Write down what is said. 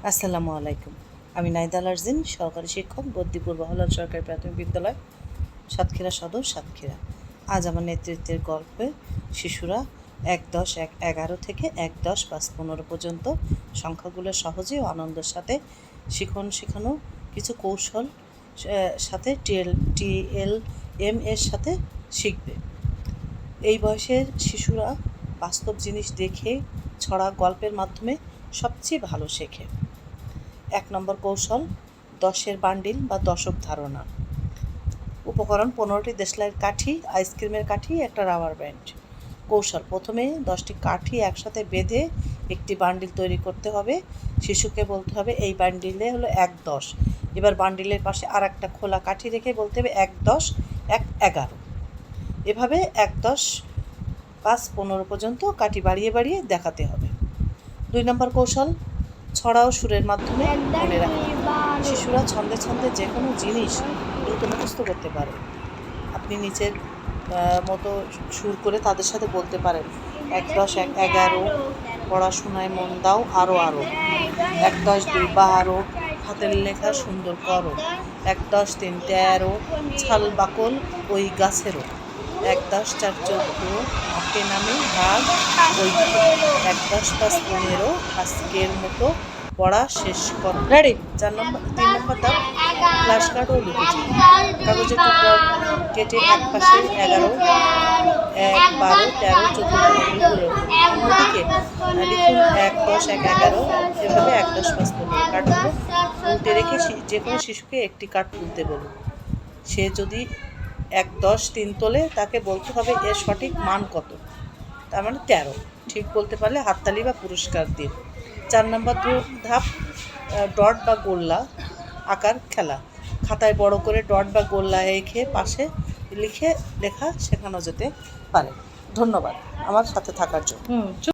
আসসালামু আলাইকুম। আমি নাইদা লারজিন, সহকারী শিক্ষক, বদ্দিপুর বহলাল সরকারি প্রাথমিক বিদ্যালয়, সাতক্ষীরা সদর, সাতক্ষীরা। আজ আমার নেতৃত্বের গল্পে শিশুরা ১, ১০, ১, ১১ থেকে ১, ১০, ৫, ১৫ পর্যন্ত সংখ্যাগুলো সহজে ও আনন্দের সাথে শেখানো কিছু কৌশল সাথে TLM এর সাথে শিখবে। এই বয়সের শিশুরা বাস্তব জিনিস দেখে, ছড়া, গল্পের মাধ্যমে সবচেয়ে ভালো শেখে। ১ নম্বর কৌশল, ১০-এর বান্ডিল বা দশক ধারণা। উপকরণ: ১৫টি দেশলাইয়ের কাঠি, আইসক্রিমের কাঠি, একটা রাবার ব্যান্ড। কৌশল: প্রথমে 10টি কাঠি একসাথে বেঁধে একটি বান্ডিল তৈরি করতে হবে। শিশুকে বলতে হবে এই বান্ডিলে হলো ১, ১০। এবার বান্ডিলের পাশে আর একটা খোলা কাঠি রেখে বলতে হবে ১, ১০, ১, ১১। এভাবে ১, ১০, ৫, ১৫ পর্যন্ত কাঠি বাড়িয়ে বাড়িয়ে দেখাতে হবে। ২ নম্বর কৌশল, ছড়া ও সুরের মাধ্যমে মনে রাখা। শিশুরা ছন্দে ছন্দে যে কোনো জিনিস দ্রুত মুখস্থ করতে পারে। আপনি নিচের মতো সুর করে তাদের সাথে বলতে পারেন: ১, ১০, ১, ১১, পড়াশোনায় মন দাও আরও আরও। ১, ১০, ২, ১২, হাতের লেখা সুন্দর করো। ১, ১০, ৩, ১৩, ছাল বাকল ওই গাছেরও। ১, ১০, ৪, ১৪, আঁকে নামে ভাগ ওই। ১, ১০, ৫, ১৫, আজকের মতো পড়া শেষ করো। রেডি? ৩ নম্বর দাও, ফ্ল্যাশ কার্ড ও লুকোচুরি। কাগজের টুকরা কেটে এক পাশে ১১, ১, ১২, ১৩, ১৪, ১৫ অন্যদিকে লিখুন ১, ১০, ১, ১১। এভাবে ১, ১০, ৫, ১৫ কার্ডগুলো উল্টে রেখে যে কোনো শিশুকে একটি কার্ড তুলতে বলুন। সে যদি ১, ১০, ৩ তোলে তাকে বলতে হবে এর সঠিক মান কত, তার মানে ১৩। ঠিক বলতে পারলে হাততালি বা পুরস্কার দিন। ৪ নম্বর ধাপ, ডট বা গোল্লা আঁকার খেলা। খাতায় বড় করে ডট বা গোল্লা এঁকে পাশে লেখা শেখানো যেতে পারে। ধন্যবাদ আমার সাথে থাকার জন্য।